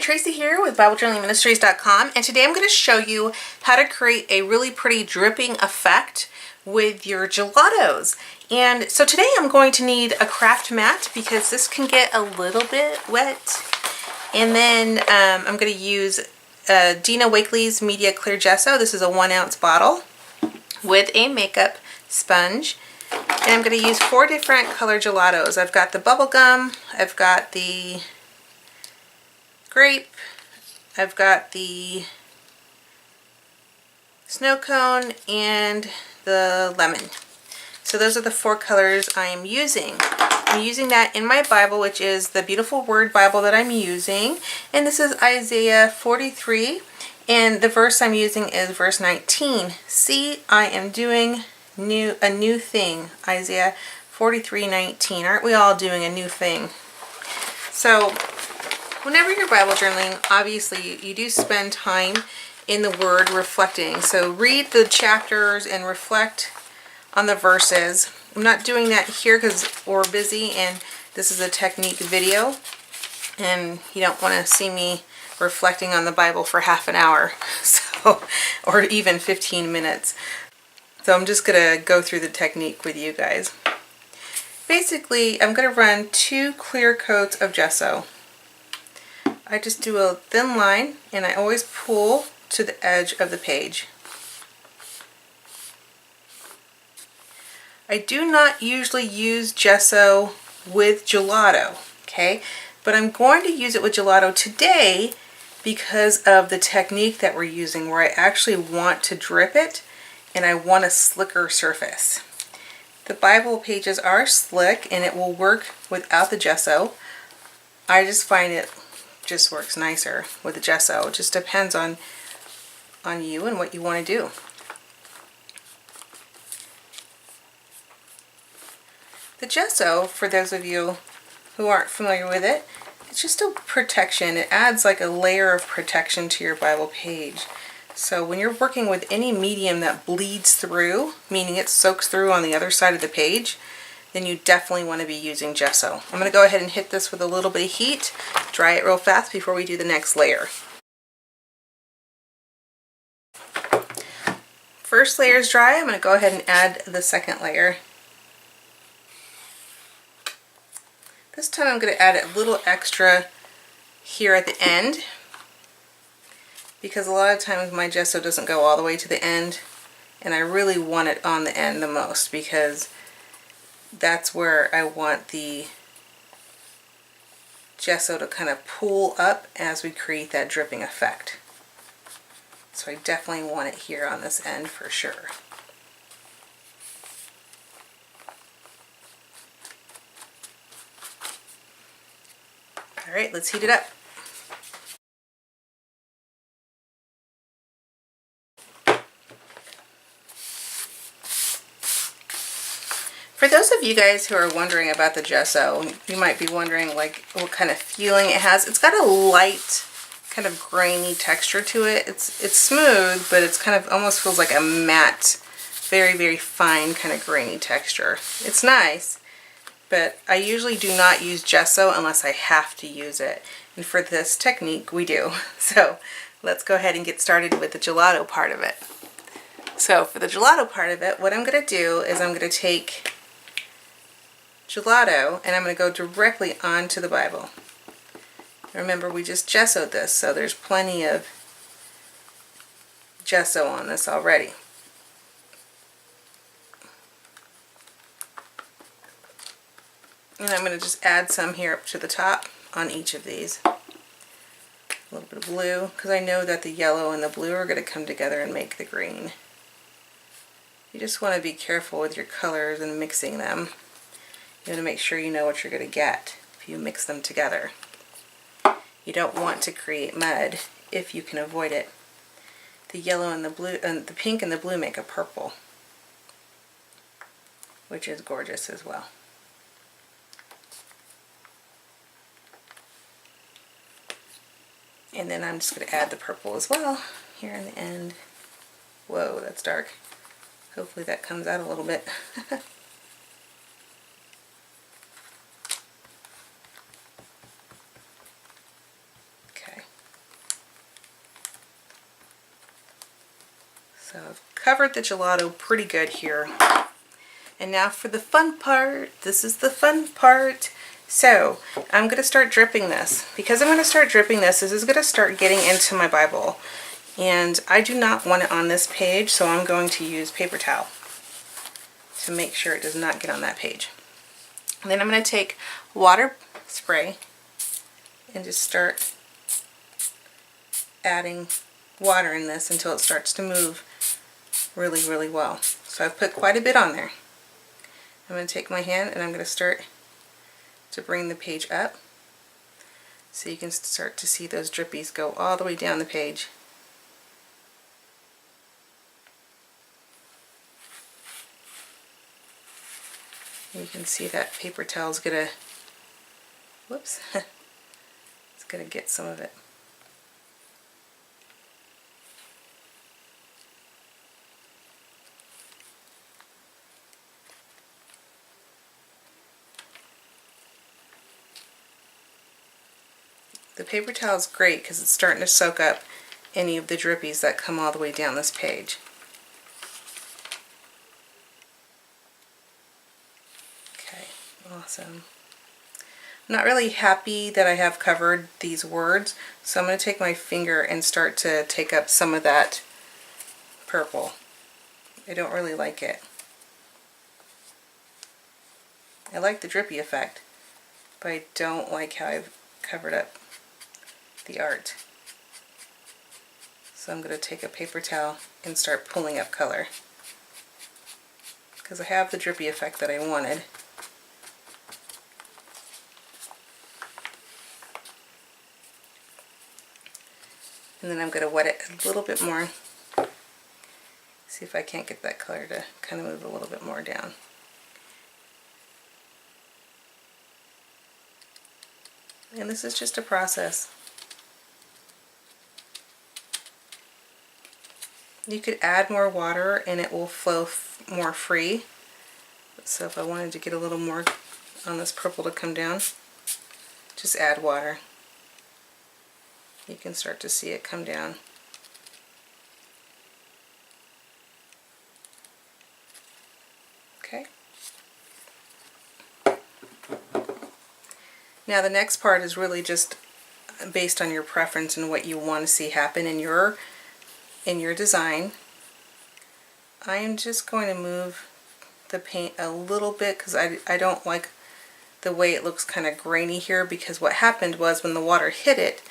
Tracy here with BibleJournalingMinistries.com, and today I'm going to show you how to create a really pretty dripping effect with your gelatos. And so today I'm going to need a craft mat because this can get a little bit wet. And then I'm going to use Dina Wakley's Media Clear Gesso. This is a 1 ounce bottle with a makeup sponge. And I'm going to use 4 different color gelatos. I've got the bubblegum, I've got the grape, I've got the snow cone, and the lemon. So those are the 4 colors I am using. I'm using that in my Bible, which is the Beautiful Word Bible that I'm using. And this is Isaiah 43. And the verse I'm using is verse 19. See, I am doing a new thing. Isaiah 43:19. Aren't we all doing a new thing? So whenever you're Bible journaling, obviously you do spend time in the Word reflecting. So read the chapters and reflect on the verses. I'm not doing that here because we're busy and this is a technique video and you don't want to see me reflecting on the Bible for half an hour, so, or even 15 minutes. So I'm just going to go through the technique with you guys. Basically, I'm going to run 2 clear coats of gesso. I just do a thin line and I always pull to the edge of the page. I do not usually use gesso with gelato, okay? But I'm going to use it with gelato today because of the technique that we're using, where I actually want to drip it and I want a slicker surface. The Bible pages are slick and it will work without the gesso. I just find it just works nicer with the gesso. It just depends on you and what you want to do. The gesso, for those of you who aren't familiar with it, it's just a protection. It adds like a layer of protection to your Bible page. So when you're working with any medium that bleeds through, meaning it soaks through on the other side of the page, then you definitely want to be using gesso. I'm going to go ahead and hit this with a little bit of heat, dry it real fast before we do the next layer. First layer is dry. I'm going to go ahead and add the second layer. This time I'm going to add a little extra here at the end, because a lot of times my gesso doesn't go all the way to the end, and I really want it on the end the most because that's where I want the gesso to kind of pool up as we create that dripping effect. So I definitely want it here on this end for sure. All right, let's heat it up. For those of you guys who are wondering about the gesso, you might be wondering like what kind of feeling it has. It's got a light, kind of grainy texture to it. It's smooth, but it's kind of almost feels like a matte, very, very fine kind of grainy texture. It's nice, but I usually do not use gesso unless I have to use it. And for this technique, we do. So let's go ahead and get started with the gelato part of it. So for the gelato part of it, what I'm going to do is I'm going to take gelato and I'm going to go directly onto the Bible. Remember, we just gessoed this, so there's plenty of gesso on this already. And I'm going to just add some here up to the top on each of these. A little bit of blue, because I know that the yellow and the blue are going to come together and make the green. You just want to be careful with your colors and mixing them. You want to make sure you know what you're going to get if you mix them together. You don't want to create mud if you can avoid it. The yellow and the blue, and the pink and the blue make a purple, which is gorgeous as well. And then I'm just going to add the purple as well here in the end. Whoa, that's dark. Hopefully that comes out a little bit. Okay. So I've covered the gelato pretty good here. And now for the fun part. This is the fun part. So I'm going to start dripping this. Because I'm going to start dripping this, this is going to start getting into my Bible. And I do not want it on this page, so I'm going to use paper towel to make sure it does not get on that page. And then I'm going to take water spray and just start adding water in this until it starts to move really, really well. So I've put quite a bit on there. I'm going to take my hand and I'm going to start to bring the page up so you can start to see those drippies go all the way down the page. You can see that paper towel's gonna, whoops, it's gonna get some of it. The paper towel is great because it's starting to soak up any of the drippies that come all the way down this page. Okay, awesome. I'm not really happy that I have covered these words, so I'm going to take my finger and start to take up some of that purple. I don't really like it. I like the drippy effect, but I don't like how I've covered up the art. So I'm going to take a paper towel and start pulling up color because I have the drippy effect that I wanted. And then I'm going to wet it a little bit more. See if I can't get that color to kind of move a little bit more down. And this is just a process. You could add more water and it will flow more free. So if I wanted to get a little more on this purple to come down, just add water. You can start to see it come down. Okay. Now the next part is really just based on your preference and what you want to see happen in your design. I am just going to move the paint a little bit because I don't like the way it looks kind of grainy here, because what happened was when the water hit it,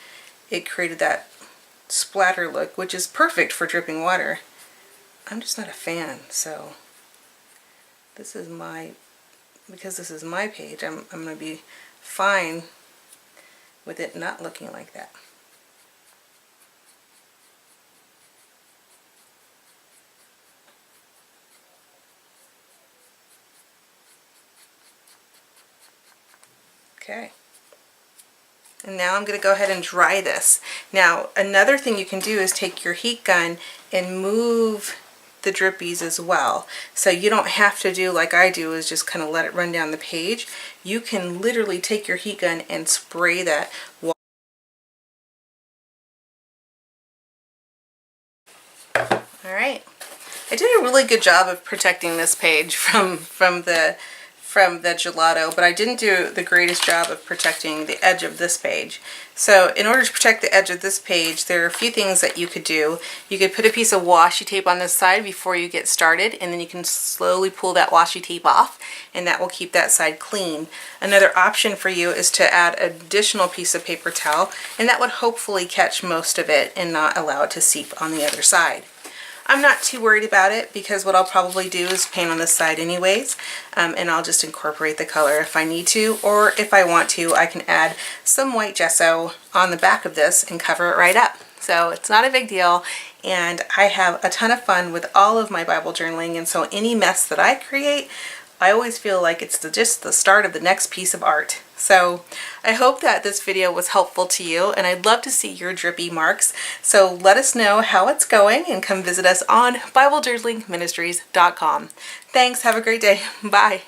it created that splatter look, which is perfect for dripping water. I'm just not a fan, so this is because this is my page, I'm going to be fine with it not looking like that. Okay. And now I'm going to go ahead and dry this. Now another thing you can do is take your heat gun and move the drippies as well. So you don't have to do like I do, is just kind of let it run down the page. You can literally take your heat gun and spray that water. Alright. I did a really good job of protecting this page from the gelato, but I didn't do the greatest job of protecting the edge of this page. So in order to protect the edge of this page, there are a few things that you could do. You could put a piece of washi tape on this side before you get started, and then you can slowly pull that washi tape off, and that will keep that side clean. Another option for you is to add an additional piece of paper towel, and that would hopefully catch most of it and not allow it to seep on the other side. I'm not too worried about it because what I'll probably do is paint on this side anyways, and I'll just incorporate the color if I need to, or if I want to, I can add some white gesso on the back of this and cover it right up. So it's not a big deal, and I have a ton of fun with all of my Bible journaling, and so any mess that I create, I always feel like it's just the start of the next piece of art. So I hope that this video was helpful to you, and I'd love to see your drippy marks. So let us know how it's going and come visit us on BibleJournalingMinistries.com. Thanks, have a great day. Bye.